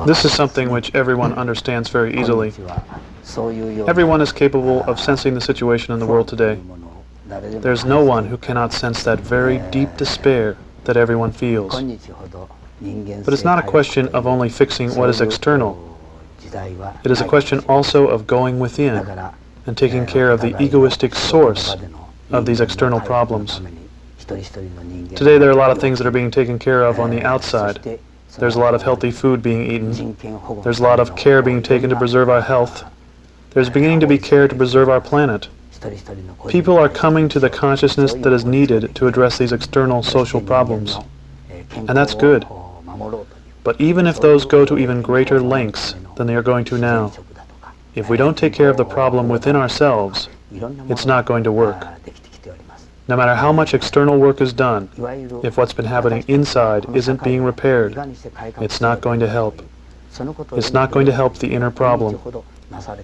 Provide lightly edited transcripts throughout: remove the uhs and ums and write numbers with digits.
This is something which everyone understands very easily. Everyone is capable of sensing the situation in the world today. There's no one who cannot sense that very deep despair that everyone feels. But it's not a question of only fixing what is external. It is a question also of going within and taking care of the egoistic source of these external problems. Today there are a lot of things that are being taken care of on the outside. There's a lot of healthy food being eaten. There's a lot of care being taken to preserve our health. There's beginning to be care to preserve our planet. People are coming to the consciousness that is needed to address these external social problems. And that's good. But even if those go to even greater lengths than they are going to now, if we don't take care of the problem within ourselves, it's not going to work. No matter how much external work is done, if what's been happening inside isn't being repaired, it's not going to help. It's not going to help the inner problem.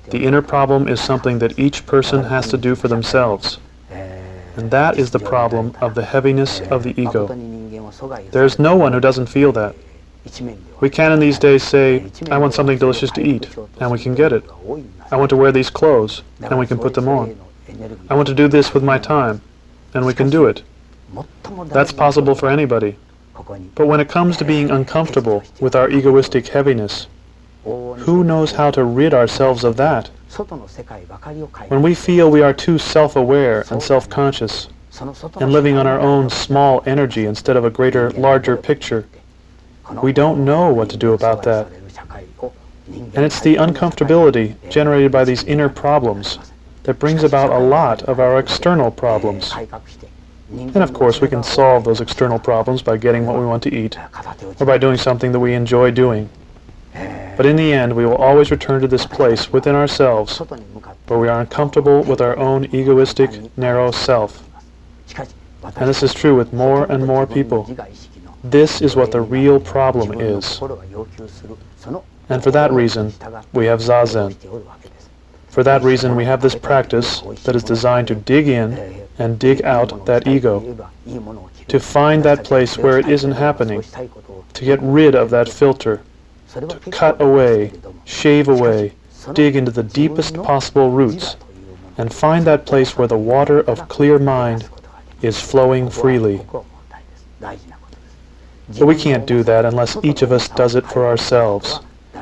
The inner problem is something that each person has to do for themselves. And that is the problem of the heaviness of the ego. There's no one who doesn't feel that. We can in these days say, I want something delicious to eat, and we can get it. I want to wear these clothes, and we can put them on. I want to do this with my time, and we can do it. That's possible for anybody. But when it comes to being uncomfortable with our egoistic heaviness, who knows how to rid ourselves of that? When we feel we are too self-aware and self-conscious, and living on our own small energy instead of a greater, larger picture, we don't know what to do about that. And it's the uncomfortability generated by these inner problems that brings about a lot of our external problems. And of course we can solve those external problems by getting what we want to eat, or by doing something that we enjoy doing. But in the end we will always return to this place within ourselves where we are uncomfortable with our own egoistic, narrow self. And this is true with more and more people. This is what the real problem is. And for that reason, we have Zazen. For that reason, we have this practice that is designed to dig in and dig out that ego, to find that place where it isn't happening, to get rid of that filter, to cut away, shave away, dig into the deepest possible roots, and find that place where the water of clear mind is flowing freely. But we can't do that unless each of us does it for ourselves.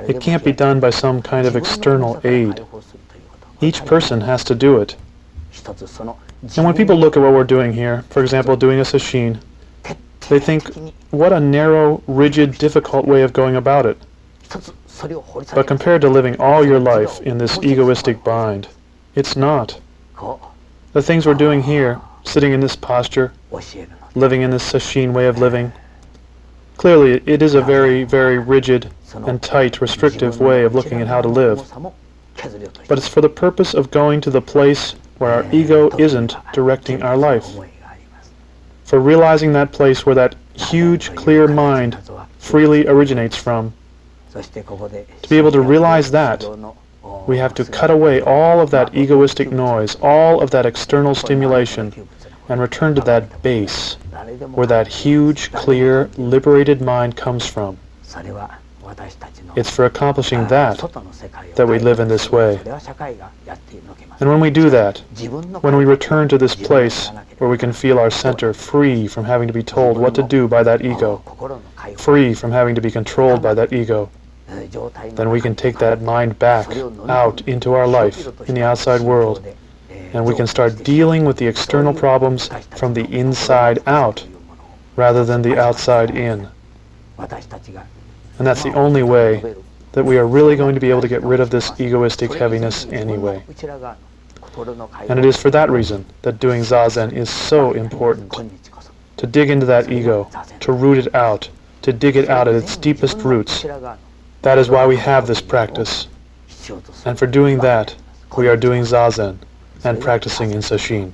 It can't be done by some kind of external aid. Each person has to do it. And when people look at what we're doing here, for example, doing a Sesshin, they think, what a narrow, rigid, difficult way of going about it. But compared to living all your life in this egoistic bind, it's not. The things we're doing here, sitting in this posture, living in this Sesshin way of living, clearly it is a very, very rigid and tight, restrictive way of looking at how to live. But it's for the purpose of going to the place where our ego isn't directing our life. For realizing that place where that huge, clear mind freely originates from. To be able to realize that, we have to cut away all of that egoistic noise, all of that external stimulation, and return to that base, where that huge, clear, liberated mind comes from. It's for accomplishing that we live in this way. And when we do that, when we return to this place where we can feel our center free from having to be told what to do by that ego, free from having to be controlled by that ego, then we can take that mind back out into our life in the outside world, and we can start dealing with the external problems from the inside out rather than the outside in. And that's the only way that we are really going to be able to get rid of this egoistic heaviness anyway. And it is for that reason that doing Zazen is so important. to dig into that ego, to root it out, to dig it out at its deepest roots. That is why we have this practice. And for doing that, we are doing Zazen and practicing in Sesshin.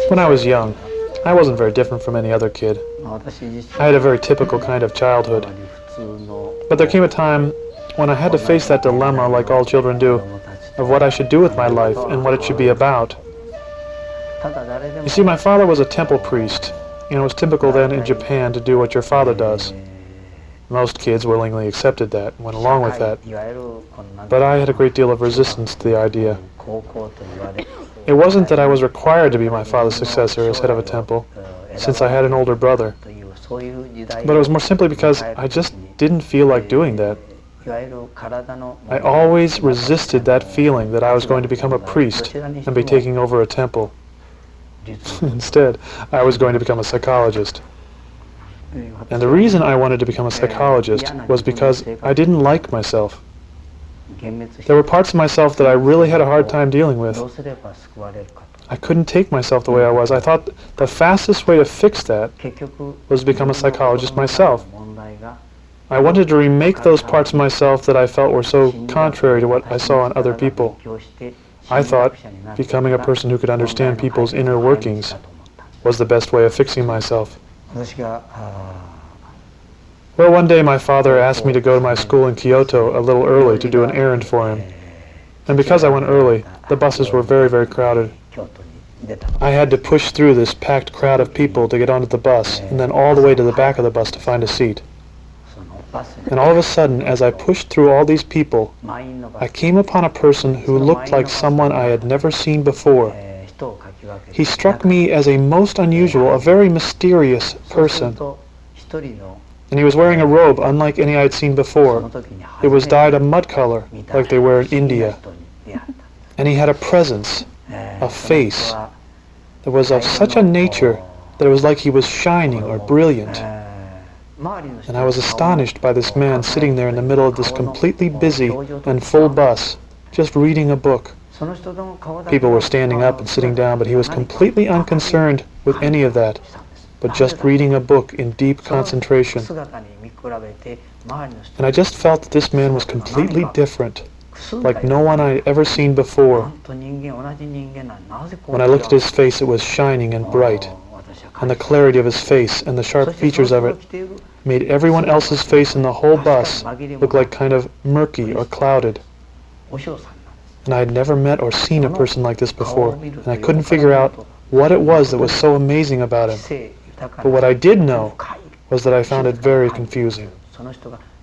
When I was young, I wasn't very different from any other kid. I had a very typical kind of childhood. But there came a time when I had to face that dilemma, like all children do, of what I should do with my life and what it should be about. You see, my father was a temple priest, and it was typical then in Japan to do what your father does. Most kids willingly accepted that and went along with that. But I had a great deal of resistance to the idea. It wasn't that I was required to be my father's successor as head of a temple, since I had an older brother. But it was more simply because I just didn't feel like doing that. I always resisted that feeling that I was going to become a priest and be taking over a temple. Instead, I was going to become a psychologist. And the reason I wanted to become a psychologist was because I didn't like myself. There were parts of myself that I really had a hard time dealing with. I couldn't take myself the way I was. I thought the fastest way to fix that was to become a psychologist myself. I wanted to remake those parts of myself that I felt were so contrary to what I saw in other people. I thought becoming a person who could understand people's inner workings was the best way of fixing myself. Well, one day my father asked me to go to my school in Kyoto a little early to do an errand for him. And because I went early, the buses were very, very crowded. I had to push through this packed crowd of people to get onto the bus, and then all the way to the back of the bus to find a seat. And all of a sudden, as I pushed through all these people, I came upon a person who looked like someone I had never seen before. He struck me as a most unusual, a very mysterious person. And he was wearing a robe unlike any I had seen before. It was dyed a mud color, like they wear in India. And he had a presence, a face, that was of such a nature that it was like he was shining or brilliant. And I was astonished by this man sitting there in the middle of this completely busy and full bus, just reading a book. People were standing up and sitting down, but he was completely unconcerned with any of that, but just reading a book in deep concentration. And I just felt that this man was completely different, like no one I had ever seen before. When I looked at his face, it was shining and bright, and the clarity of his face and the sharp features of it made everyone else's face in the whole bus look like kind of murky or clouded. And I had never met or seen a person like this before, and I couldn't figure out what it was that was so amazing about him. But what I did know was that I found it very confusing.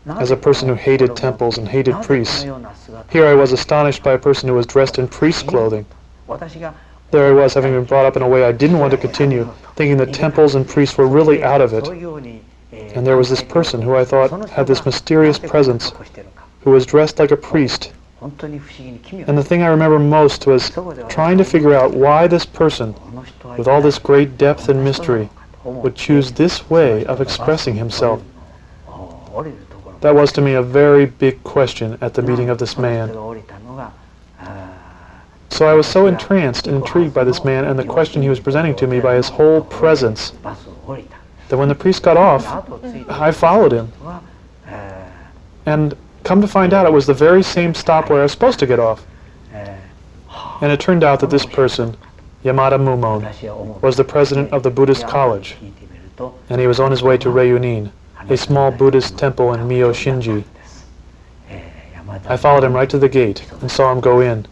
As a person who hated temples and hated priests, here I was astonished by a person who was dressed in priest's clothing. There I was, having been brought up in a way I didn't want to continue, thinking that temples and priests were really out of it. And there was this person who I thought had this mysterious presence, who was dressed like a priest. And the thing I remember most was trying to figure out why this person, with all this great depth and mystery, would choose this way of expressing himself. That was to me a very big question at the meeting of this man. So I was so entranced and intrigued by this man and the question he was presenting to me by his whole presence, that when the priest got off, I followed him. And come to find out, it was the very same stop where I was supposed to get off. And it turned out that this person, Yamada Mumon, was the president of the Buddhist college, and he was on his way to Reiyunin, a small Buddhist temple in Miyoshinji. I followed him right to the gate and saw him go in.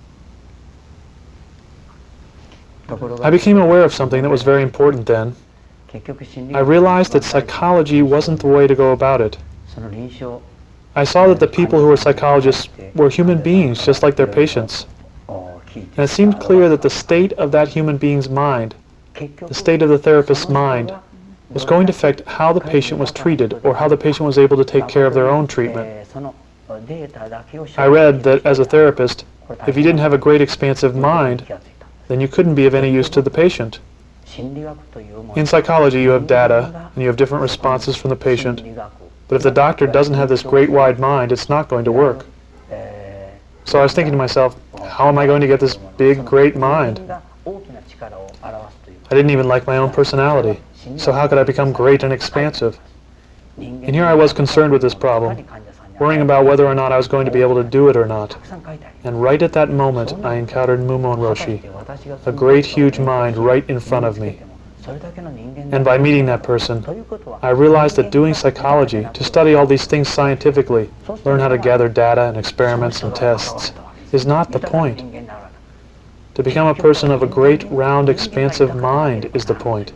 I became aware of something that was very important then. I realized that psychology wasn't the way to go about it. I saw that the people who were psychologists were human beings just like their patients. And it seemed clear that the state of that human being's mind, the state of the therapist's mind, was going to affect how the patient was treated or how the patient was able to take care of their own treatment. I read that as a therapist, if you didn't have a great expansive mind, then you couldn't be of any use to the patient. In psychology, you have data, and you have different responses from the patient. But if the doctor doesn't have this great wide mind, it's not going to work. So I was thinking to myself, how am I going to get this big, great mind? I didn't even like my own personality. So how could I become great and expansive? And here I was concerned with this problem, worrying about whether or not I was going to be able to do it or not. And right at that moment, I encountered Moutain Roshi, a great, huge mind right in front of me. And by meeting that person, I realized that doing psychology, to study all these things scientifically, learn how to gather data and experiments and tests, is not the point. To become a person of a great, round, expansive mind is the point.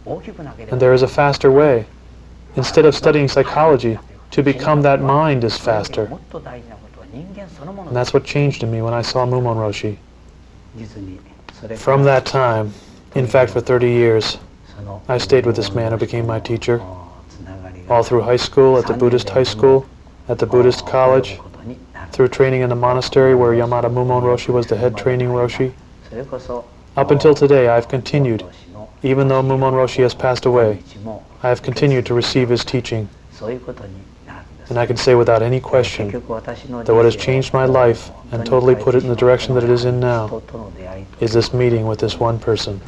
And there is a faster way. Instead of studying psychology, to become that mind is faster. And that's what changed in me when I saw Moutain Roshi. From that time, in fact for 30 years, I stayed with this man who became my teacher. All through high school, at the Buddhist high school, at the Buddhist college, through training in the monastery where Yamada Moutain Roshi was the head training Roshi. Up until today, I've continued. Even though Moutain Roshi has passed away, I have continued to receive his teaching. And I can say without any question that what has changed my life and totally put it in the direction that it is in now is this meeting with this one person.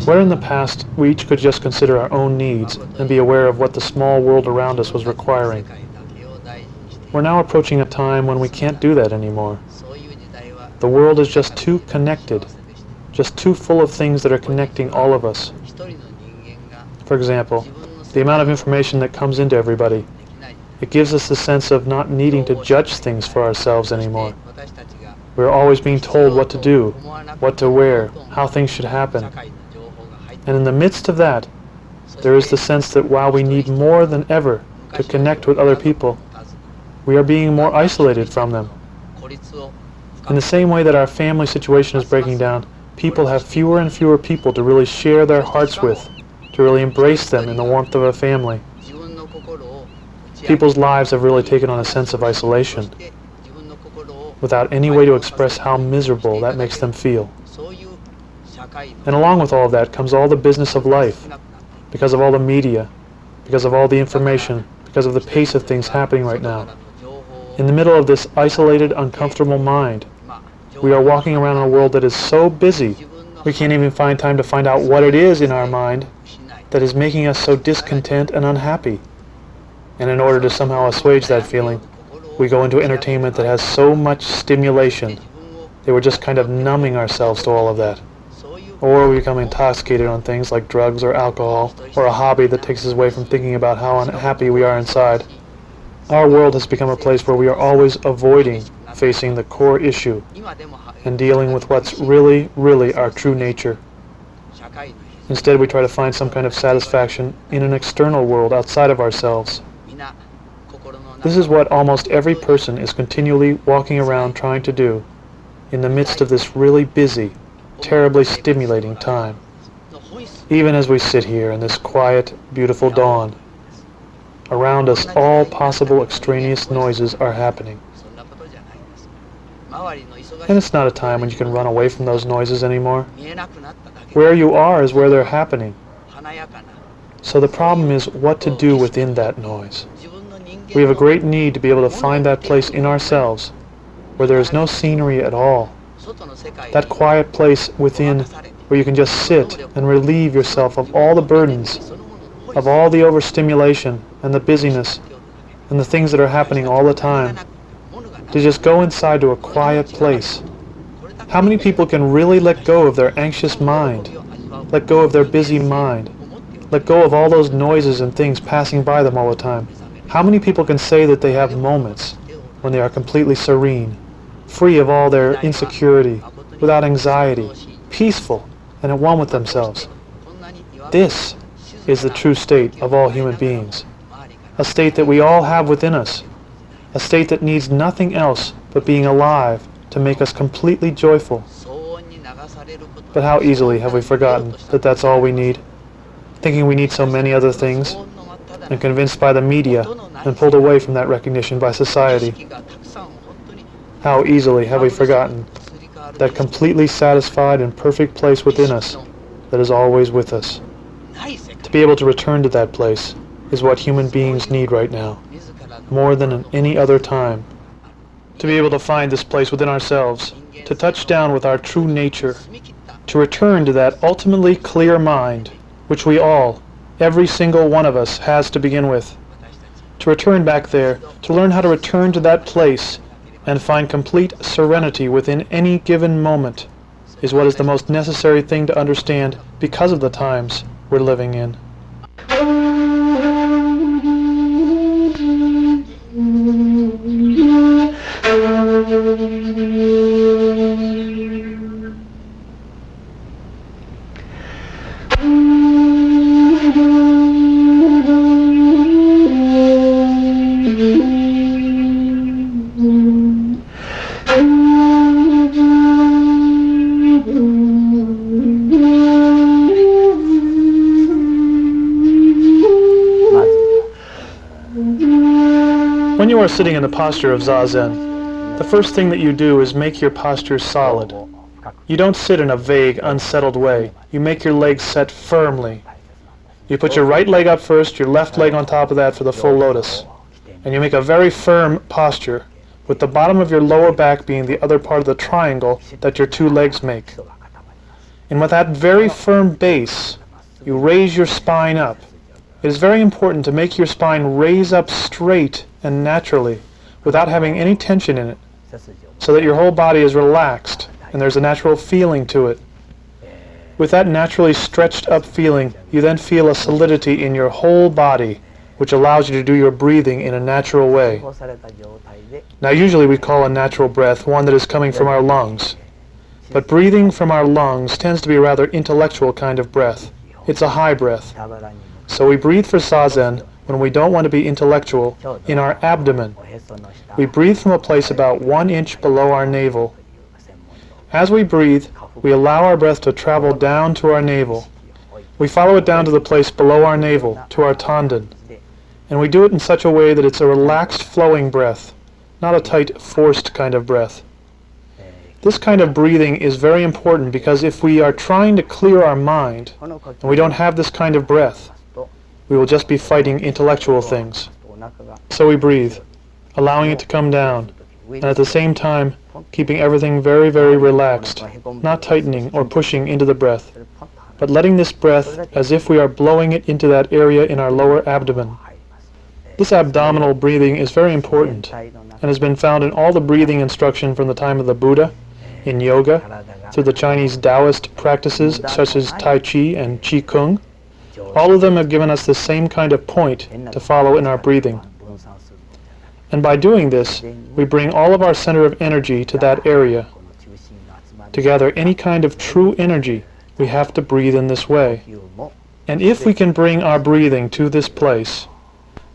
Where in the past we each could just consider our own needs and be aware of what the small world around us was requiring, we're now approaching a time when we can't do that anymore. The world is just too connected, just too full of things that are connecting all of us. For example, the amount of information that comes into everybody, it gives us the sense of not needing to judge things for ourselves anymore. We're always being told what to do, what to wear, how things should happen. And in the midst of that, there is the sense that while we need more than ever to connect with other people, we are being more isolated from them. In the same way that our family situation is breaking down, people have fewer and fewer people to really share their hearts with, to really embrace them in the warmth of a family. People's lives have really taken on a sense of isolation, without any way to express how miserable that makes them feel. And along with all of that comes all the business of life, because of all the media, because of all the information, because of the pace of things happening right now. In the middle of this isolated, uncomfortable mind, we are walking around in a world that is so busy, we can't even find time to find out what it is in our mind that is making us so discontent and unhappy. And in order to somehow assuage that feeling, we go into entertainment that has so much stimulation that we're just kind of numbing ourselves to all of that. Or we become intoxicated on things like drugs or alcohol, or a hobby that takes us away from thinking about how unhappy we are inside. Our world has become a place where we are always avoiding facing the core issue and dealing with what's really, really our true nature. Instead, we try to find some kind of satisfaction in an external world outside of ourselves. This is what almost every person is continually walking around trying to do in the midst of this really busy, terribly stimulating time. Even as we sit here in this quiet, beautiful dawn, around us all possible extraneous noises are happening. And it's not a time when you can run away from those noises anymore. Where you are is where they're happening. So the problem is what to do within that noise. We have a great need to be able to find that place in ourselves where there is no scenery at all. That quiet place within where you can just sit and relieve yourself of all the burdens, of all the overstimulation and the busyness and the things that are happening all the time. To just go inside to a quiet place. How many people can really let go of their anxious mind, let go of their busy mind, let go of all those noises and things passing by them all the time? How many people can say that they have moments when they are completely serene, free of all their insecurity, without anxiety, peaceful, and at one with themselves? This is the true state of all human beings. a state that we all have within us, a state that needs nothing else but being alive to make us completely joyful. But how easily have we forgotten that that's all we need, thinking we need so many other things, and convinced by the media and pulled away from that recognition by society. How easily have we forgotten that completely satisfied and perfect place within us that is always with us. To be able to return to that place is what human beings need right now, more than in any other time. To be able to find this place within ourselves, to touch down with our true nature, to return to that ultimately clear mind, which we all, every single one of us, has to begin with. To return back there, to learn how to return to that place and find complete serenity within any given moment, is what is the most necessary thing to understand because of the times we're living in. When you are sitting in the posture of Zazen, the first thing that you do is make your posture solid. You don't sit in a vague, unsettled way. You make your legs set firmly. You put your right leg up first, your left leg on top of that for the full lotus. And you make a very firm posture, with the bottom of your lower back being the other part of the triangle that your two legs make. And with that very firm base, you raise your spine up. It is very important to make your spine raise up straight and naturally, without having any tension in it, so that your whole body is relaxed and there's a natural feeling to it. With that naturally stretched up feeling, you then feel a solidity in your whole body, which allows you to do your breathing in a natural way. Now usually we call a natural breath one that is coming from our lungs, but breathing from our lungs tends to be a rather intellectual kind of breath. It's a high breath. So we breathe for Zazen when we don't want to be intellectual in our abdomen. We breathe from a place about 1 inch below our navel. As we breathe, we allow our breath to travel down to our navel. We follow it down to the place below our navel, to our tanden. And we do it in such a way that it's a relaxed flowing breath, not a tight forced kind of breath. This kind of breathing is very important because if we are trying to clear our mind and we don't have this kind of breath, we will just be fighting intellectual things. So we breathe, allowing it to come down, and at the same time keeping everything very, very relaxed, not tightening or pushing into the breath, but letting this breath as if we are blowing it into that area in our lower abdomen. This abdominal breathing is very important and has been found in all the breathing instruction from the time of the Buddha, in yoga, through the Chinese Taoist practices such as Tai Chi and Qi Kung. All of them have given us the same kind of point to follow in our breathing. And by doing this, we bring all of our center of energy to that area. To gather any kind of true energy, we have to breathe in this way. And if we can bring our breathing to this place,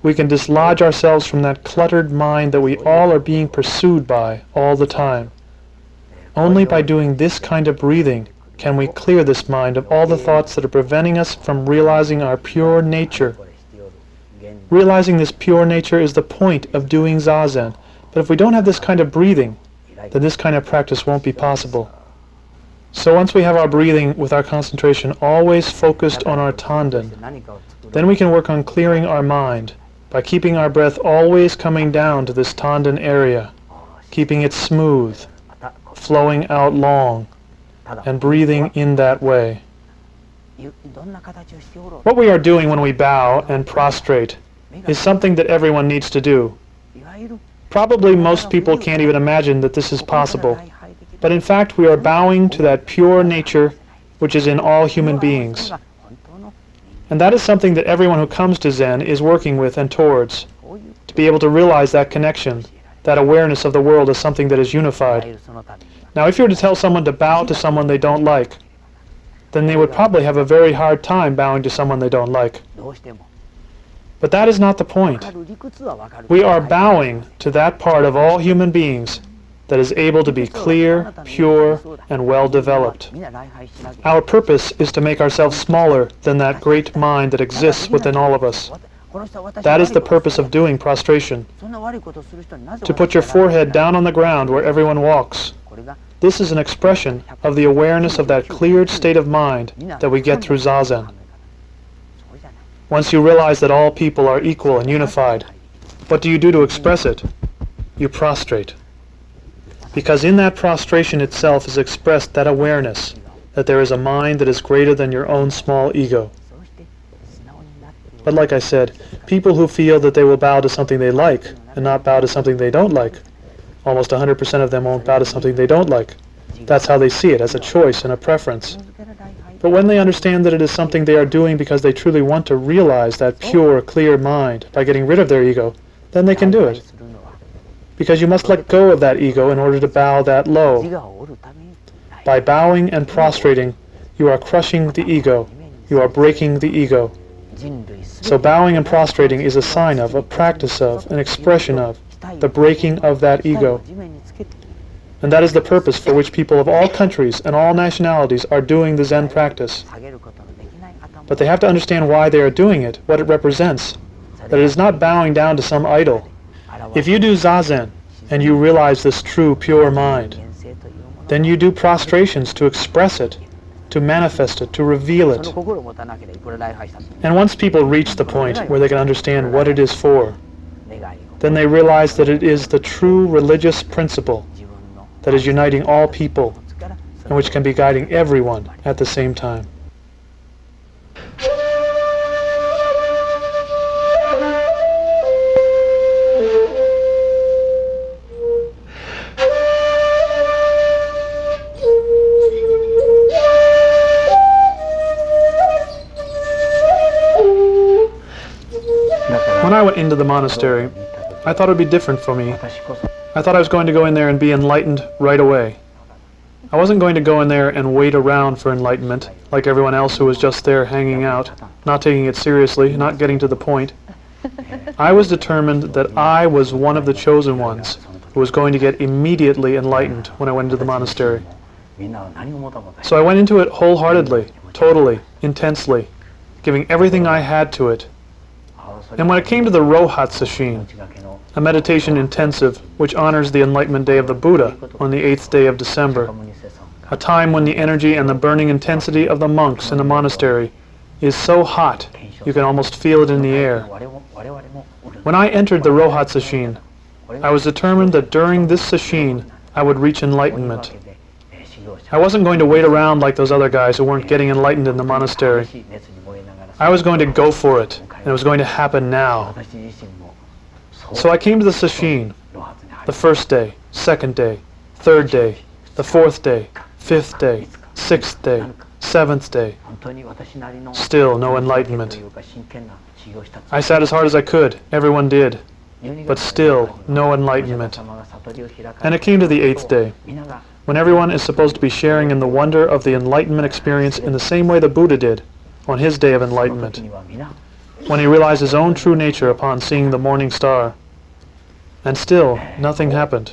we can dislodge ourselves from that cluttered mind that we all are being pursued by all the time. Only by doing this kind of breathing can we clear this mind of all the thoughts that are preventing us from realizing our pure nature. Realizing this pure nature is the point of doing Zazen, but if we don't have this kind of breathing, then this kind of practice won't be possible. So once we have our breathing with our concentration always focused on our tanden, then we can work on clearing our mind by keeping our breath always coming down to this tanden area, keeping it smooth, flowing out long, and breathing in that way. What we are doing when we bow and prostrate is something that everyone needs to do. Probably most people can't even imagine that this is possible, but in fact we are bowing to that pure nature which is in all human beings. And that is something that everyone who comes to Zen is working with and towards, to be able to realize that connection, that awareness of the world as something that is unified. Now, if you were to tell someone to bow to someone they don't like, then they would probably have a very hard time bowing to someone they don't like. But that is not the point. We are bowing to that part of all human beings that is able to be clear, pure, and well-developed. Our purpose is to make ourselves smaller than that great mind that exists within all of us. That is the purpose of doing prostration, to put your forehead down on the ground where everyone walks. This is an expression of the awareness of that cleared state of mind that we get through Zazen. Once you realize that all people are equal and unified, what do you do to express it? You prostrate. Because in that prostration itself is expressed that awareness that there is a mind that is greater than your own small ego. But like I said, people who feel that they will bow to something they like and not bow to something they don't like, almost 100% of them won't bow to something they don't like. That's how they see it, as a choice and a preference. But when they understand that it is something they are doing because they truly want to realize that pure, clear mind by getting rid of their ego, then they can do it. Because you must let go of that ego in order to bow that low. By bowing and prostrating, you are crushing the ego. You are breaking the ego. So bowing and prostrating is a sign of, a practice of, an expression of the breaking of that ego. And that is the purpose for which people of all countries and all nationalities are doing the Zen practice. But they have to understand why they are doing it, what it represents. That it is not bowing down to some idol. If you do Zazen and you realize this true, pure mind, then you do prostrations to express it, to manifest it, to reveal it. And once people reach the point where they can understand what it is for, then they realize that it is the true religious principle that is uniting all people and which can be guiding everyone at the same time. When I went into the monastery, I thought it would be different for me. I thought I was going to go in there and be enlightened right away. I wasn't going to go in there and wait around for enlightenment, like everyone else who was just there hanging out, not taking it seriously, not getting to the point. I was determined that I was one of the chosen ones who was going to get immediately enlightened when I went into the monastery. So I went into it wholeheartedly, totally, intensely, giving everything I had to it. And when it came to the Rohat Sesshin, a meditation intensive which honors the Enlightenment Day of the Buddha on the 8th day of December, a time when the energy and the burning intensity of the monks in the monastery is so hot you can almost feel it in the air. When I entered the Rohat Sesshin, I was determined that during this Sesshin I would reach enlightenment. I wasn't going to wait around like those other guys who weren't getting enlightened in the monastery. I was going to go for it, and it was going to happen now. So I came to the Sesshin, the first day, second day, third day, the fourth day, fifth day, sixth day, seventh day. Still no enlightenment. I sat as hard as I could, everyone did, but still no enlightenment. And it came to the 8th day, when everyone is supposed to be sharing in the wonder of the enlightenment experience in the same way the Buddha did on his day of enlightenment, when he realized his own true nature upon seeing the morning star. And still, nothing happened.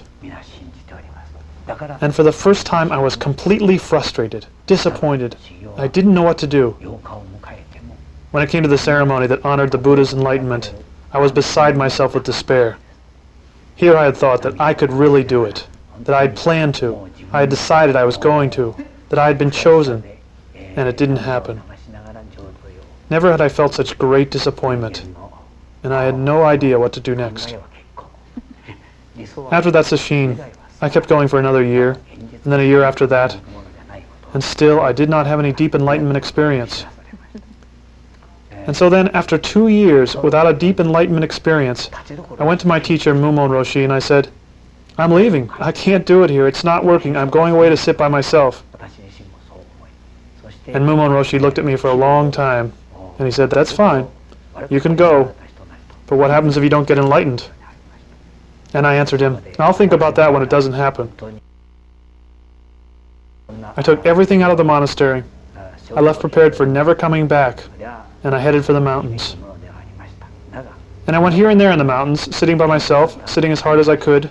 And for the first time I was completely frustrated, disappointed. I didn't know what to do. When it came to the ceremony that honored the Buddha's enlightenment, I was beside myself with despair. Here I had thought that I could really do it, that I had planned to, I had decided I was going to, that I had been chosen, and it didn't happen. Never had I felt such great disappointment, and I had no idea what to do next. After that Sesshin, I kept going for another year, and then a year after that, and still I did not have any deep enlightenment experience. And so then, after 2 years without a deep enlightenment experience, I went to my teacher, Moutain Roshi, and I said, "I'm leaving. I can't do it here. It's not working. I'm going away to sit by myself." And Moutain Roshi looked at me for a long time, and he said, "That's fine. You can go. But what happens if you don't get enlightened?" And I answered him, "I'll think about that when it doesn't happen." I took everything out of the monastery. I left prepared for never coming back, and I headed for the mountains. And I went here and there in the mountains, sitting by myself, sitting as hard as I could,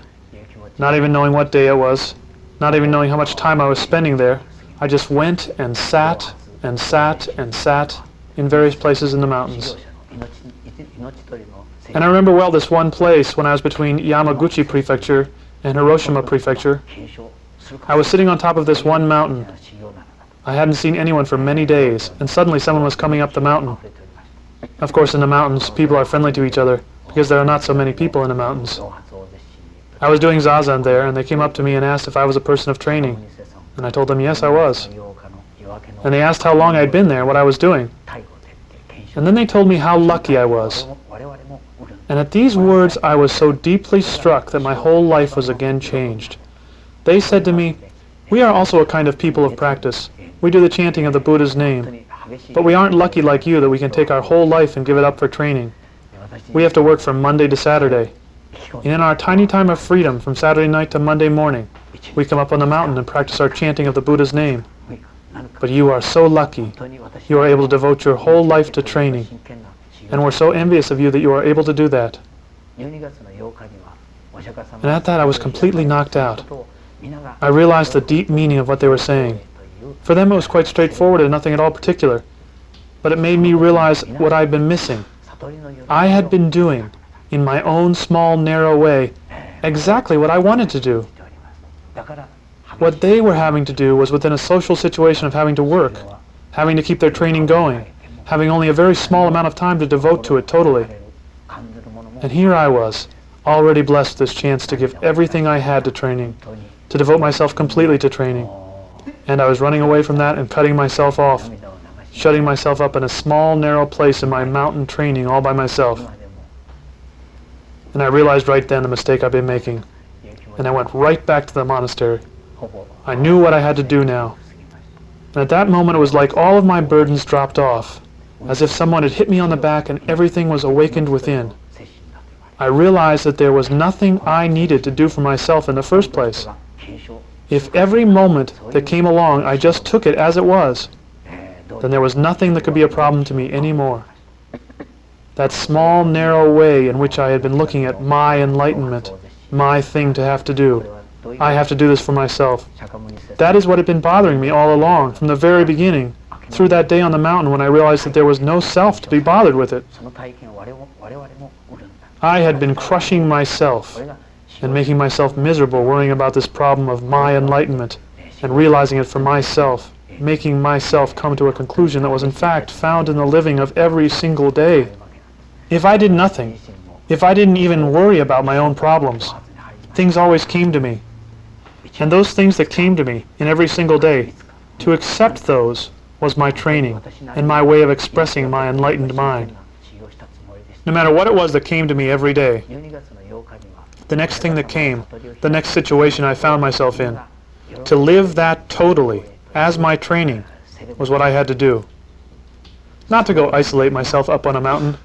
not even knowing what day it was, not even knowing how much time I was spending there. I just went and sat and sat and sat in various places in the mountains. And I remember well this one place when I was between Yamaguchi Prefecture and Hiroshima Prefecture. I was sitting on top of this one mountain. I hadn't seen anyone for many days, and suddenly someone was coming up the mountain. Of course, in the mountains, people are friendly to each other, because there are not so many people in the mountains. I was doing zazen there, and they came up to me and asked if I was a person of training. And I told them yes, I was. And they asked how long I'd been there and what I was doing. And then they told me how lucky I was. And at these words, I was so deeply struck that my whole life was again changed. They said to me, "We are also a kind of people of practice. We do the chanting of the Buddha's name. But we aren't lucky like you that we can take our whole life and give it up for training. We have to work from Monday to Saturday. And in our tiny time of freedom, from Saturday night to Monday morning, we come up on the mountain and practice our chanting of the Buddha's name. But you are so lucky. You are able to devote your whole life to training. And we're so envious of you that you are able to do that." And at that I was completely knocked out. I realized the deep meaning of what they were saying. For them it was quite straightforward and nothing at all particular. But it made me realize what I'd been missing. I had been doing, in my own small, narrow way, exactly what I wanted to do. What they were having to do was within a social situation of having to work, having to keep their training going, having only a very small amount of time to devote to it totally. And here I was, already blessed with this chance to give everything I had to training, to devote myself completely to training. And I was running away from that and cutting myself off, shutting myself up in a small, narrow place in my mountain training all by myself. And I realized right then the mistake I'd been making. And I went right back to the monastery. I knew what I had to do now. And at that moment it was like all of my burdens dropped off, as if someone had hit me on the back and everything was awakened within. I realized that there was nothing I needed to do for myself in the first place. If every moment that came along I just took it as it was, then there was nothing that could be a problem to me anymore. That small, narrow way in which I had been looking at my enlightenment, my thing to have to do. I have to do this for myself. That is what had been bothering me all along, from the very beginning, through that day on the mountain when I realized that there was no self to be bothered with it. I had been crushing myself and making myself miserable worrying about this problem of my enlightenment and realizing it for myself, making myself come to a conclusion that was in fact found in the living of every single day. If I did nothing, if I didn't even worry about my own problems, things always came to me. And those things that came to me in every single day, to accept those was my training and my way of expressing my enlightened mind. No matter what it was that came to me every day, the next thing that came, the next situation I found myself in, to live that totally as my training was what I had to do. Not to go isolate myself up on a mountain,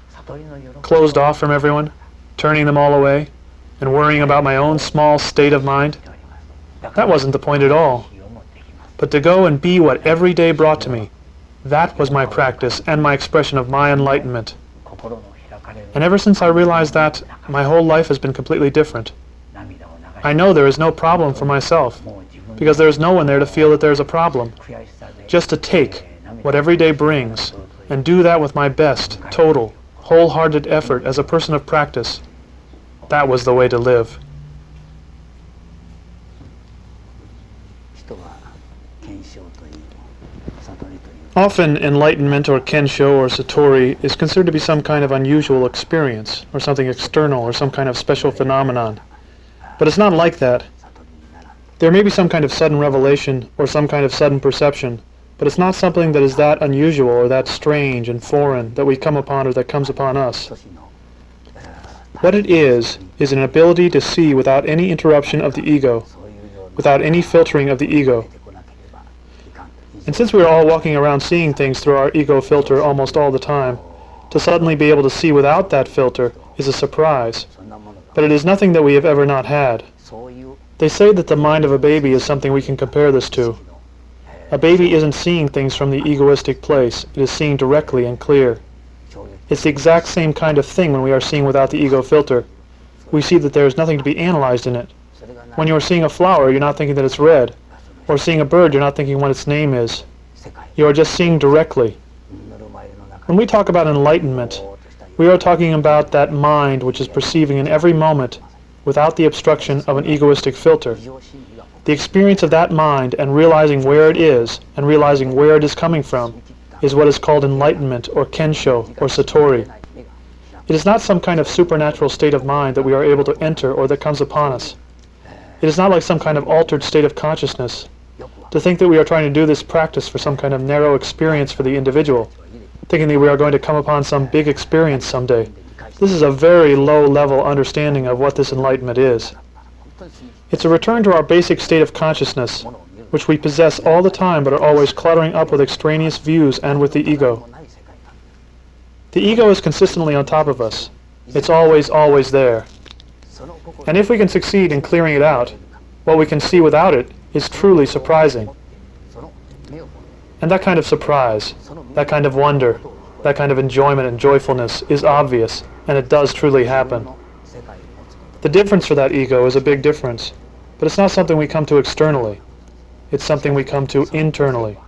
closed off from everyone, turning them all away, and worrying about my own small state of mind. That wasn't the point at all. But to go and be what every day brought to me, that was my practice and my expression of my enlightenment. And ever since I realized that, my whole life has been completely different. I know there is no problem for myself, because there is no one there to feel that there is a problem. Just to take what every day brings, and do that with my best, total, wholehearted effort as a person of practice. That was the way to live. Often enlightenment or kensho or satori is considered to be some kind of unusual experience, or something external, or some kind of special phenomenon. But it's not like that. There may be some kind of sudden revelation or some kind of sudden perception, but it's not something that is that unusual or that strange and foreign that we come upon or that comes upon us. What it is an ability to see without any interruption of the ego, without any filtering of the ego. And since we are all walking around seeing things through our ego filter almost all the time, to suddenly be able to see without that filter is a surprise. But it is nothing that we have ever not had. They say that the mind of a baby is something we can compare this to. A baby isn't seeing things from the egoistic place, it is seeing directly and clear. It's the exact same kind of thing when we are seeing without the ego filter. We see that there is nothing to be analyzed in it. When you are seeing a flower, you're not thinking that it's red. Or seeing a bird, you're not thinking what its name is. You are just seeing directly. When we talk about enlightenment, we are talking about that mind which is perceiving in every moment without the obstruction of an egoistic filter. The experience of that mind and realizing where it is and realizing where it is coming from is what is called enlightenment or kensho or satori. It is not some kind of supernatural state of mind that we are able to enter or that comes upon us. It is not like some kind of altered state of consciousness. To think that we are trying to do this practice for some kind of narrow experience for the individual, thinking that we are going to come upon some big experience someday. This is a very low-level understanding of what this enlightenment is. It's a return to our basic state of consciousness, which we possess all the time but are always cluttering up with extraneous views and with the ego. The ego is consistently on top of us. It's always there. And if we can succeed in clearing it out, what we can see without it is truly surprising. And that kind of surprise, that kind of wonder, that kind of enjoyment and joyfulness is obvious, and it does truly happen. The difference for that ego is a big difference, but it's not something we come to externally. It's something we come to internally.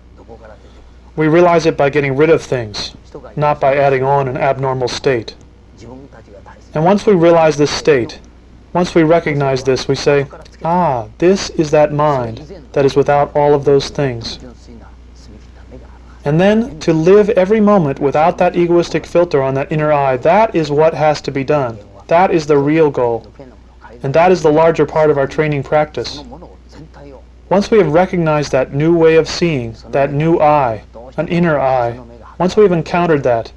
We realize it by getting rid of things, not by adding on an abnormal state. And once we realize this state, once we recognize this, we say, ah, this is that mind that is without all of those things. And then to live every moment without that egoistic filter on that inner eye, that is what has to be done. That is the real goal. And that is the larger part of our training practice. Once we have recognized that new way of seeing, that new eye, an inner eye, once we have encountered that,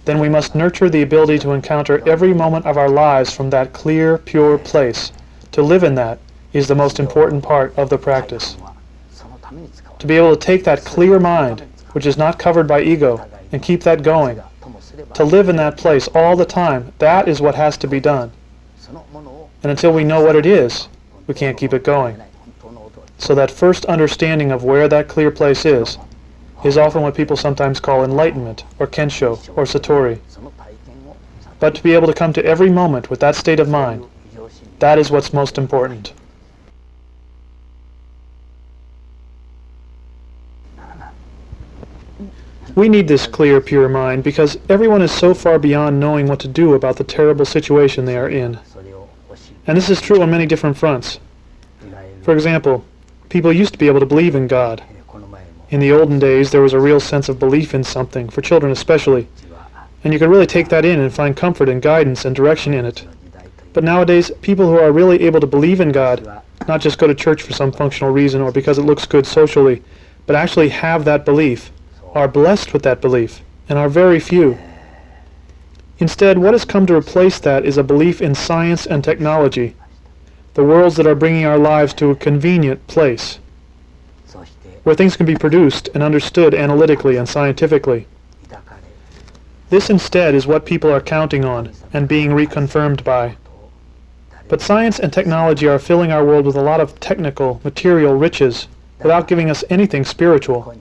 then we must nurture the ability to encounter every moment of our lives from that clear, pure place. To live in that is the most important part of the practice. To be able to take that clear mind, which is not covered by ego, and keep that going. To live in that place all the time, that is what has to be done. And until we know what it is, we can't keep it going. So that first understanding of where that clear place is often what people sometimes call enlightenment, or kensho, or satori. But to be able to come to every moment with that state of mind, that is what's most important. We need this clear, pure mind because everyone is so far beyond knowing what to do about the terrible situation they are in. And this is true on many different fronts. For example, people used to be able to believe in God. In the olden days, there was a real sense of belief in something, for children especially, and you could really take that in and find comfort and guidance and direction in it. But nowadays, people who are really able to believe in God, not just go to church for some functional reason or because it looks good socially, but actually have that belief, are blessed with that belief, and are very few. Instead, what has come to replace that is a belief in science and technology, the worlds that are bringing our lives to a convenient place, where things can be produced and understood analytically and scientifically. This instead is what people are counting on and being reconfirmed by. But science and technology are filling our world with a lot of technical, material riches without giving us anything spiritual.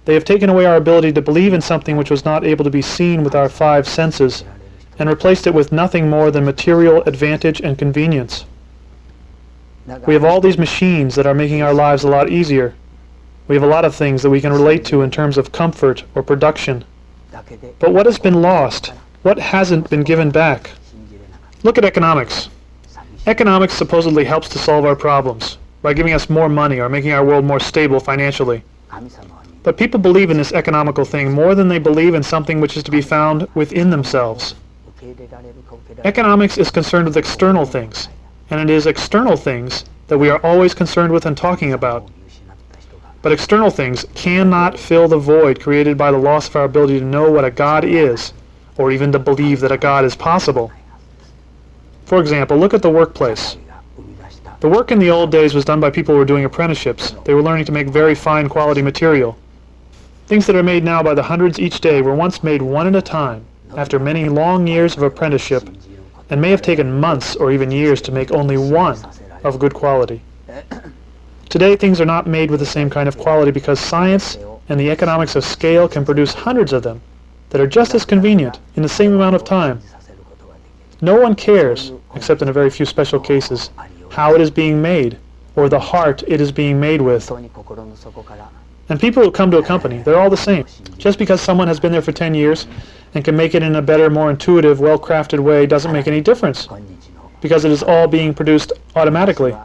They have taken away our ability to believe in something which was not able to be seen with our five senses and replaced it with nothing more than material advantage and convenience. We have all these machines that are making our lives a lot easier. We have a lot of things that we can relate to in terms of comfort or production. But what has been lost? What hasn't been given back? Look at economics. Economics supposedly helps to solve our problems by giving us more money or making our world more stable financially. But people believe in this economical thing more than they believe in something which is to be found within themselves. Economics is concerned with external things, and it is external things that we are always concerned with and talking about. But external things cannot fill the void created by the loss of our ability to know what a God is, or even to believe that a God is possible. For example, look at the workplace. The work in the old days was done by people who were doing apprenticeships. They were learning to make very fine quality material. Things that are made now by the hundreds each day were once made one at a time, after many long years of apprenticeship, and may have taken months or even years to make only one of good quality. Today, things are not made with the same kind of quality because science and the economics of scale can produce hundreds of them, that are just as convenient in the same amount of time. No one cares, except in a very few special cases, how it is being made, or the heart it is being made with. And people who come to a company, they're all the same. Just because someone has been there for 10 years and can make it in a better, more intuitive, well-crafted way doesn't make any difference, because it is all being produced automatically.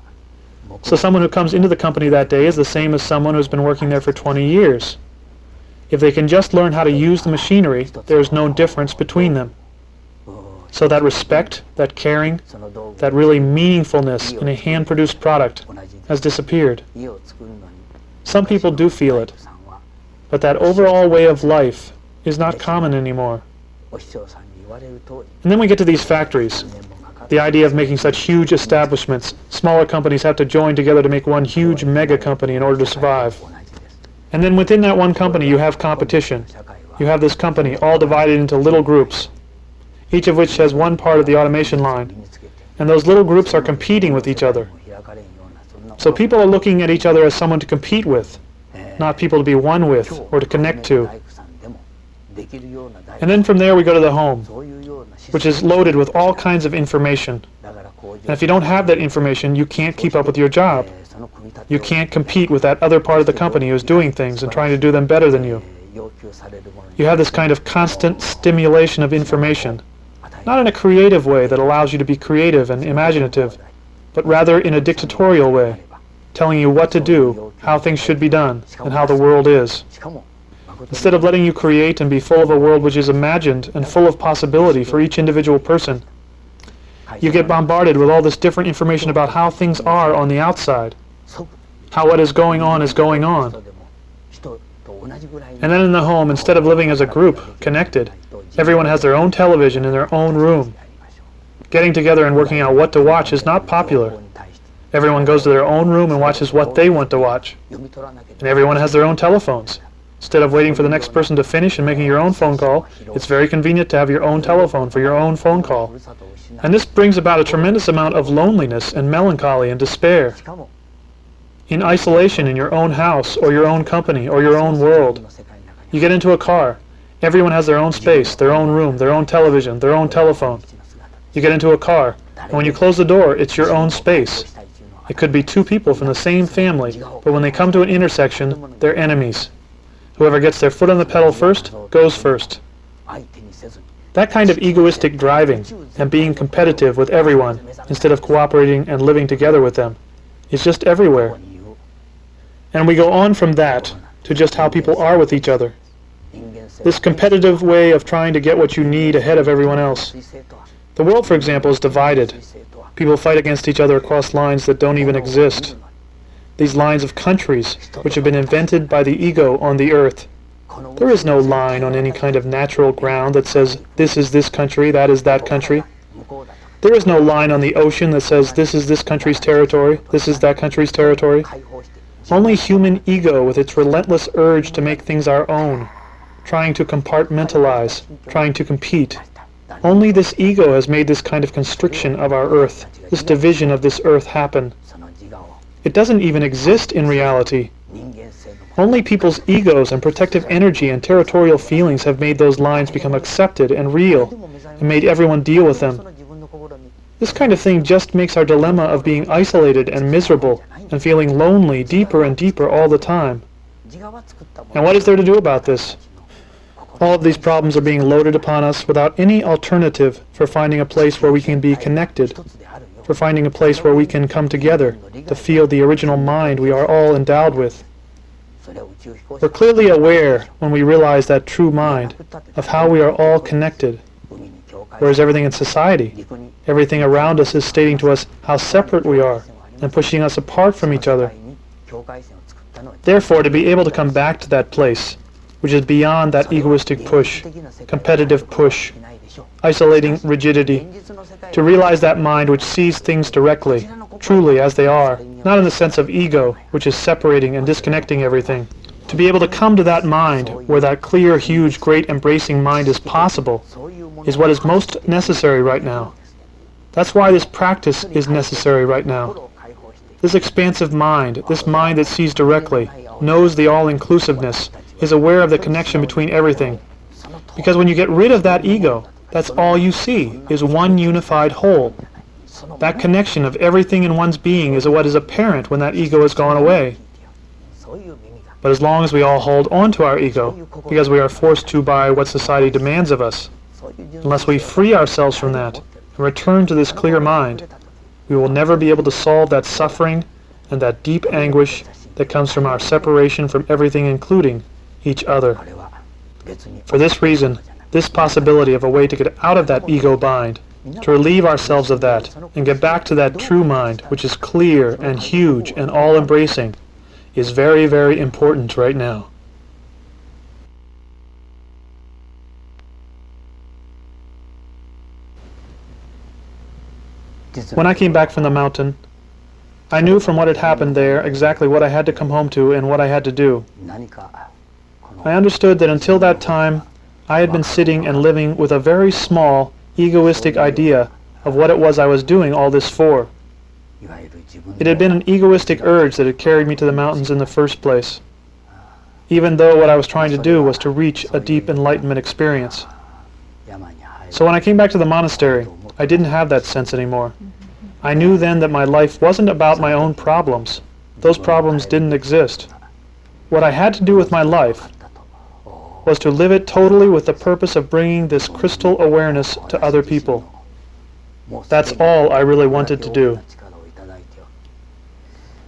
So someone who comes into the company that day is the same as someone who's been working there for 20 years. If they can just learn how to use the machinery, there is no difference between them. So that respect, that caring, that really meaningfulness in a hand-produced product has disappeared. Some people do feel it, but that overall way of life is not common anymore. And then we get to these factories. The idea of making such huge establishments. Smaller companies have to join together to make one huge mega company in order to survive. And then within that one company you have competition. You have this company all divided into little groups, each of which has one part of the automation line. And those little groups are competing with each other. So people are looking at each other as someone to compete with, not people to be one with or to connect to. And then from there we go to the home, which is loaded with all kinds of information. And if you don't have that information, you can't keep up with your job. You can't compete with that other part of the company who's doing things and trying to do them better than you. You have this kind of constant stimulation of information, not in a creative way that allows you to be creative and imaginative, but rather in a dictatorial way, telling you what to do, how things should be done, and how the world is. Instead of letting you create and be full of a world which is imagined and full of possibility for each individual person, you get bombarded with all this different information about how things are on the outside, how what is going on is going on. And then in the home, instead of living as a group, connected, everyone has their own television in their own room. Getting together and working out what to watch is not popular. Everyone goes to their own room and watches what they want to watch. And everyone has their own telephones. Instead of waiting for the next person to finish and making your own phone call, it's very convenient to have your own telephone for your own phone call. And this brings about a tremendous amount of loneliness and melancholy and despair. In isolation in your own house or your own company or your own world, you get into a car. Everyone has their own space, their own room, their own television, their own telephone. You get into a car, and when you close the door, it's your own space. It could be two people from the same family, but when they come to an intersection, they're enemies. Whoever gets their foot on the pedal first, goes first. That kind of egoistic driving and being competitive with everyone instead of cooperating and living together with them is just everywhere. And we go on from that to just how people are with each other. This competitive way of trying to get what you need ahead of everyone else. The world, for example, is divided. People fight against each other across lines that don't even exist. These lines of countries, which have been invented by the ego on the earth. There is no line on any kind of natural ground that says, this is this country, that is that country. There is no line on the ocean that says, this is this country's territory, this is that country's territory. Only human ego with its relentless urge to make things our own, trying to compartmentalize, trying to compete. Only this ego has made this kind of constriction of our earth, this division of this earth happen. It doesn't even exist in reality. Only people's egos and protective energy and territorial feelings have made those lines become accepted and real, and made everyone deal with them. This kind of thing just makes our dilemma of being isolated and miserable, and feeling lonely deeper and deeper all the time. And what is there to do about this? All of these problems are being loaded upon us without any alternative for finding a place where we can be connected, for finding a place where we can come together to feel the original mind we are all endowed with. We're clearly aware when we realize that true mind of how we are all connected, whereas everything in society, everything around us is stating to us how separate we are and pushing us apart from each other. Therefore, to be able to come back to that place, which is beyond that egoistic push, competitive push, isolating rigidity, to realize that mind which sees things directly, truly as they are, not in the sense of ego, which is separating and disconnecting everything. To be able to come to that mind, where that clear, huge, great, embracing mind is possible, is what is most necessary right now. That's why this practice is necessary right now. This expansive mind, this mind that sees directly, knows the all-inclusiveness, is aware of the connection between everything. Because when you get rid of that ego, that's all you see, is one unified whole. That connection of everything in one's being is what is apparent when that ego has gone away. But as long as we all hold on to our ego, because we are forced to by what society demands of us, unless we free ourselves from that and return to this clear mind, we will never be able to solve that suffering and that deep anguish that comes from our separation from everything, including each other. For this reason, this possibility of a way to get out of that ego bind, to relieve ourselves of that, and get back to that true mind, which is clear and huge and all-embracing, is very, very important right now. When I came back from the mountain, I knew from what had happened there exactly what I had to come home to and what I had to do. I understood that until that time, I had been sitting and living with a very small, egoistic idea of what it was I was doing all this for. It had been an egoistic urge that had carried me to the mountains in the first place, even though what I was trying to do was to reach a deep enlightenment experience. So when I came back to the monastery, I didn't have that sense anymore. I knew then that my life wasn't about my own problems. Those problems didn't exist. What I had to do with my life was to live it totally with the purpose of bringing this crystal awareness to other people. That's all I really wanted to do.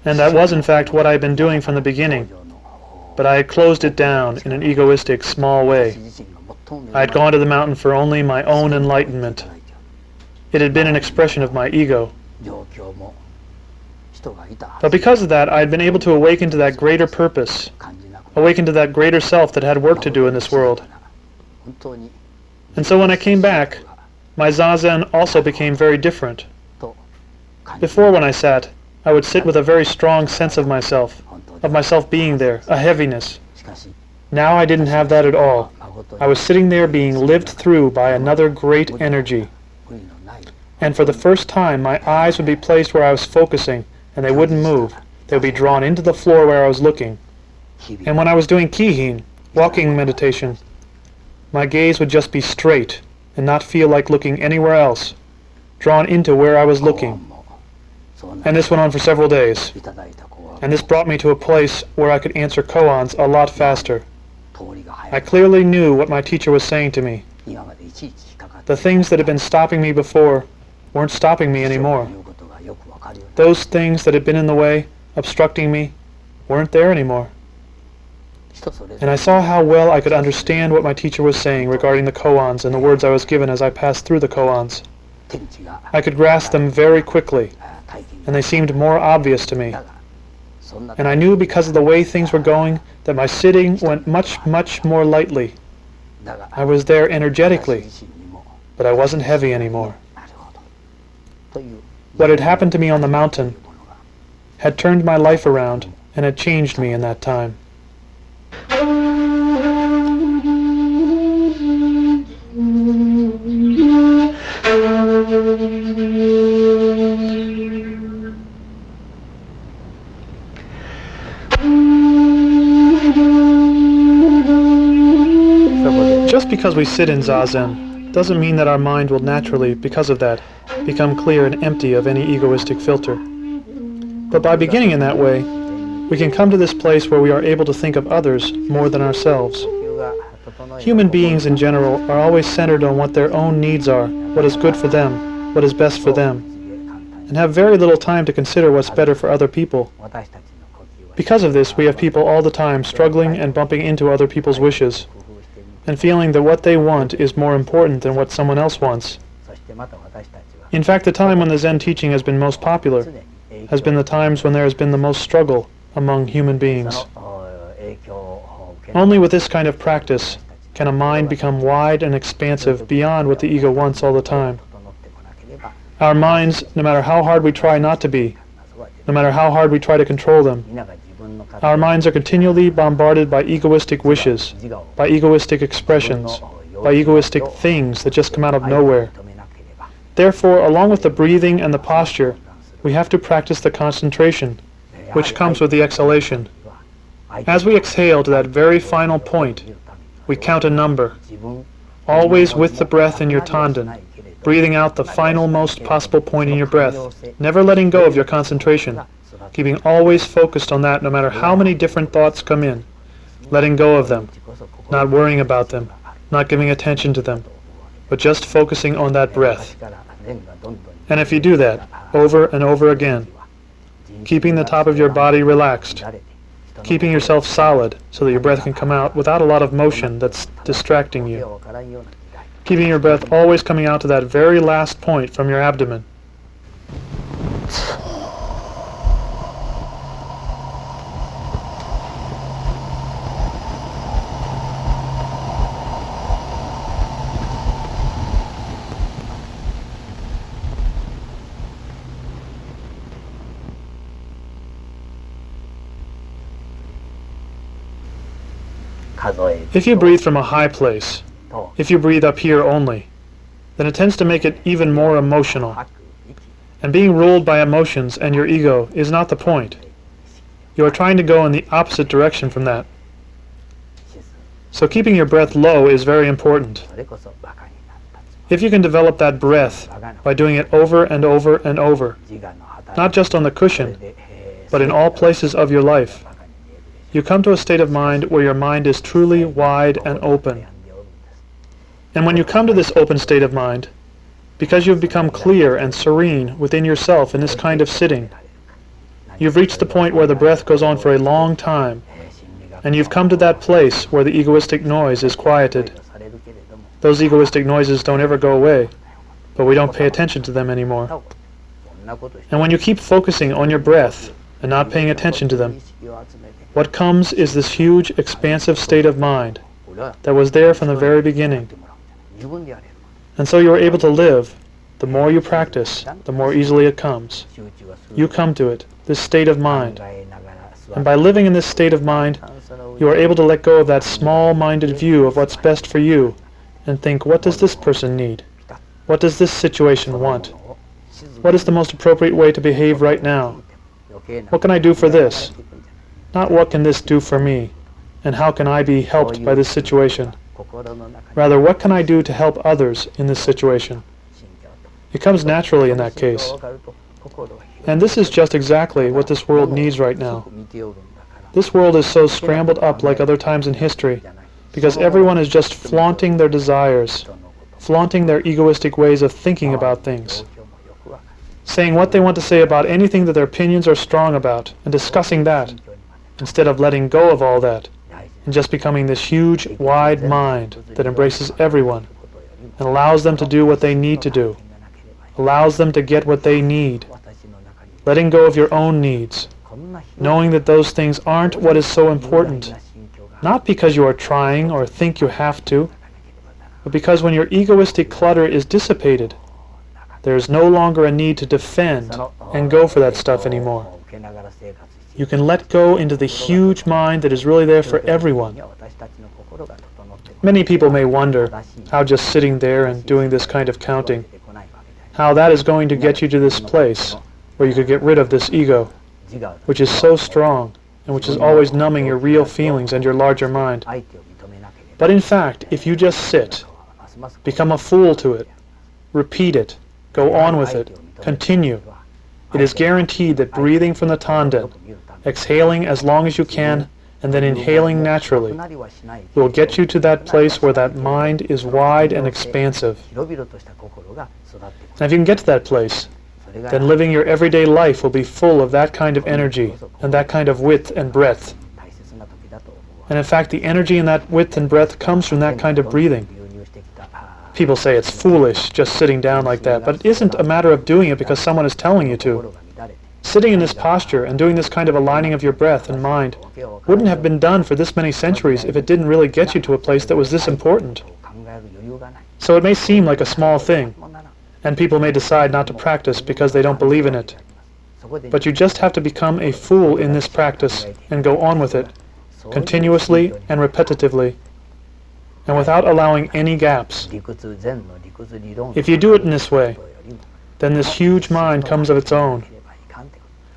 And that was in fact what I had been doing from the beginning, but I had closed it down in an egoistic, small way. I had gone to the mountain for only my own enlightenment. It had been an expression of my ego. But because of that, I had been able to awaken to that greater purpose, awaken to that greater self that had work to do in this world. And so when I came back, my zazen also became very different. Before, when I sat, I would sit with a very strong sense of myself being there, a heaviness. Now I didn't have that at all. I was sitting there being lived through by another great energy. And for the first time, my eyes would be placed where I was focusing, and they wouldn't move. They would be drawn into the floor where I was looking. And when I was doing kihin, walking meditation, my gaze would just be straight and not feel like looking anywhere else, drawn into where I was looking. And this went on for several days. And this brought me to a place where I could answer koans a lot faster. I clearly knew what my teacher was saying to me. The things that had been stopping me before weren't stopping me anymore. Those things that had been in the way, obstructing me, weren't there anymore. And I saw how well I could understand what my teacher was saying regarding the koans and the words I was given as I passed through the koans. I could grasp them very quickly, and they seemed more obvious to me. And I knew because of the way things were going that my sitting went much, much more lightly. I was there energetically, but I wasn't heavy anymore. What had happened to me on the mountain had turned my life around and had changed me in that time. Just because we sit in zazen doesn't mean that our mind will naturally, because of that, become clear and empty of any egoistic filter. But by beginning in that way, we can come to this place where we are able to think of others more than ourselves. Human beings in general are always centered on what their own needs are, what is good for them, what is best for them, and have very little time to consider what's better for other people. Because of this, we have people all the time struggling and bumping into other people's wishes, and feeling that what they want is more important than what someone else wants. In fact, the time when the Zen teaching has been most popular has been the times when there has been the most struggle among human beings. Only with this kind of practice can a mind become wide and expansive beyond what the ego wants all the time. Our minds, no matter how hard we try not to be, no matter how hard we try to control them, our minds are continually bombarded by egoistic wishes, by egoistic expressions, by egoistic things that just come out of nowhere. Therefore, along with the breathing and the posture, we have to practice the concentration, which comes with the exhalation. As we exhale to that very final point, we count a number. always with the breath in your tanden, breathing out the final most possible point in your breath, never letting go of your concentration, keeping always focused on that no matter how many different thoughts come in, letting go of them, not worrying about them, not giving attention to them, but just focusing on that breath. And if you do that over and over again, keeping the top of your body relaxed, keeping yourself solid so that your breath can come out without a lot of motion that's distracting you, keeping your breath always coming out to that very last point from your abdomen. If you breathe from a high place, if you breathe up here only, then it tends to make it even more emotional. And being ruled by emotions and your ego is not the point. You are trying to go in the opposite direction from that. So keeping your breath low is very important. If you can develop that breath by doing it over and over and over, not just on the cushion, but in all places of your life, you come to a state of mind where your mind is truly wide and open. And when you come to this open state of mind, because you've become clear and serene within yourself in this kind of sitting, you've reached the point where the breath goes on for a long time, and you've come to that place where the egoistic noise is quieted. Those egoistic noises don't ever go away, but we don't pay attention to them anymore. And when you keep focusing on your breath and not paying attention to them, what comes is this huge, expansive state of mind that was there from the very beginning. And so you are able to live. The more you practice, the more easily it comes. You come to it, this state of mind. And by living in this state of mind, you are able to let go of that small-minded view of what's best for you and think, what does this person need? What does this situation want? What is the most appropriate way to behave right now? What can I do for this? Not what can this do for me, and how can I be helped by this situation? Rather, what can I do to help others in this situation? It comes naturally in that case. And this is just exactly what this world needs right now. This world is so scrambled up like other times in history, because everyone is just flaunting their desires, flaunting their egoistic ways of thinking about things, saying what they want to say about anything that their opinions are strong about, and discussing that, instead of letting go of all that, and just becoming this huge, wide mind that embraces everyone, and allows them to do what they need to do, allows them to get what they need, letting go of your own needs, knowing that those things aren't what is so important, not because you are trying or think you have to, but because when your egoistic clutter is dissipated, there is no longer a need to defend and go for that stuff anymore. You can let go into the huge mind that is really there for everyone. Many people may wonder how just sitting there and doing this kind of counting, how that is going to get you to this place where you could get rid of this ego, which is so strong and which is always numbing your real feelings and your larger mind. But in fact, if you just sit, become a fool to it, repeat it, go on with it, continue, it is guaranteed that breathing from the tanden, exhaling as long as you can, and then inhaling naturally, will get you to that place where that mind is wide and expansive. And if you can get to that place, then living your everyday life will be full of that kind of energy and that kind of width and breadth. And in fact, the energy in that width and breadth comes from that kind of breathing. People say it's foolish just sitting down like that, but it isn't a matter of doing it because someone is telling you to. Sitting in this posture and doing this kind of aligning of your breath and mind wouldn't have been done for this many centuries if it didn't really get you to a place that was this important. So it may seem like a small thing, and people may decide not to practice because they don't believe in it. But you just have to become a fool in this practice and go on with it, continuously and repetitively, and without allowing any gaps. If you do it in this way, then this huge mind comes of its own.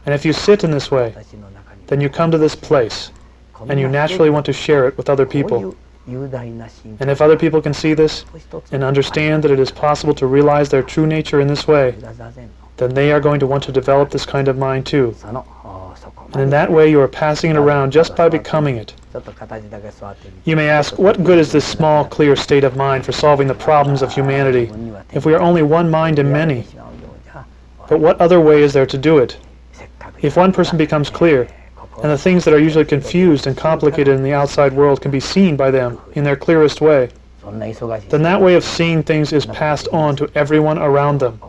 And if you sit in this way, then you come to this place, and you naturally want to share it with other people. And if other people can see this and understand that it is possible to realize their true nature in this way, then they are going to want to develop this kind of mind too. And in that way you are passing it around just by becoming it. You may ask, what good is this small, clear state of mind for solving the problems of humanity if we are only one mind in many? But what other way is there to do it? If one person becomes clear, and the things that are usually confused and complicated in the outside world can be seen by them in their clearest way, then that way of seeing things is passed on to everyone around them.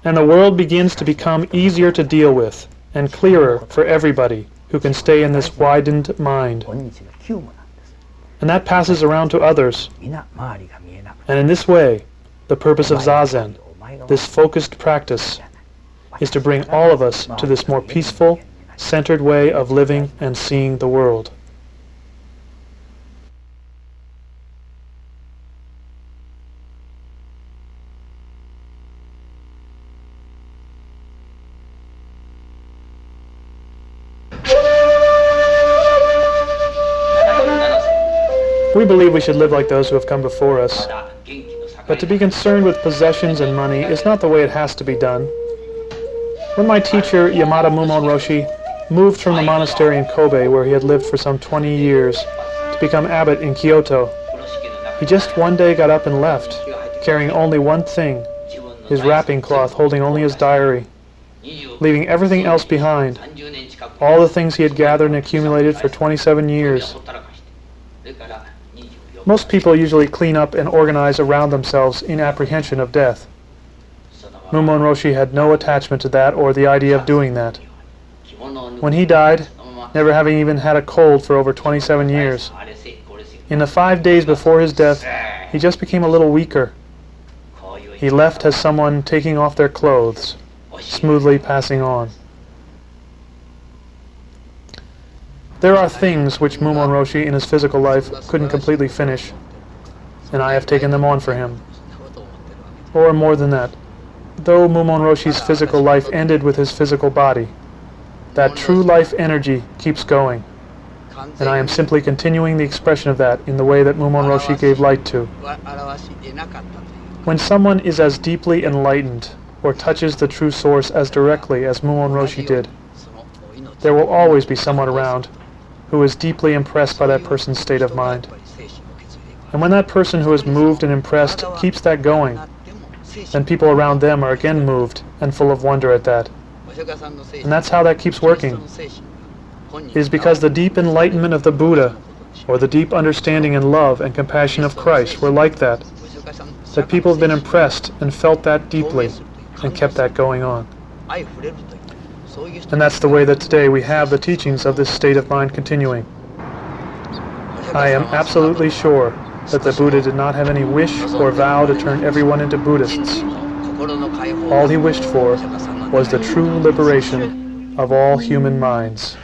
And the world begins to become easier to deal with and clearer for everybody who can stay in this widened mind. And that passes around to others. And in this way, the purpose of Zazen, this focused practice, is to bring all of us to this more peaceful, centered way of living and seeing the world. We believe we should live like those who have come before us. But to be concerned with possessions and money is not the way it has to be done. When my teacher, Yamada Mumon Roshi, moved from the monastery in Kobe, where he had lived for some 20 years, to become abbot in Kyoto, he just one day got up and left, carrying only one thing, his wrapping cloth holding only his diary, leaving everything else behind, all the things he had gathered and accumulated for 27 years. Most people usually clean up and organize around themselves in apprehension of death. Mumon Roshi had no attachment to that or the idea of doing that. When he died, never having even had a cold for over 27 years, in the 5 days before his death, he just became a little weaker. He left as someone taking off their clothes, smoothly passing on. There are things which Mumon Roshi in his physical life couldn't completely finish, and I have taken them on for him. Or more than that, though Mumon Roshi's physical life ended with his physical body, that true life energy keeps going, and I am simply continuing the expression of that in the way that Mumon Roshi gave light to. When someone is as deeply enlightened, or touches the true source as directly as Mumon Roshi did, there will always be someone around who is deeply impressed by that person's state of mind. And when that person who is moved and impressed keeps that going, then people around them are again moved and full of wonder at that. And that's how that keeps working. It is because the deep enlightenment of the Buddha, or the deep understanding and love and compassion of Christ were like that people have been impressed and felt that deeply and kept that going on. And that's the way that today we have the teachings of this state of mind continuing. I am absolutely sure that the Buddha did not have any wish or vow to turn everyone into Buddhists. All he wished for was the true liberation of all human minds.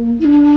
Mm-hmm.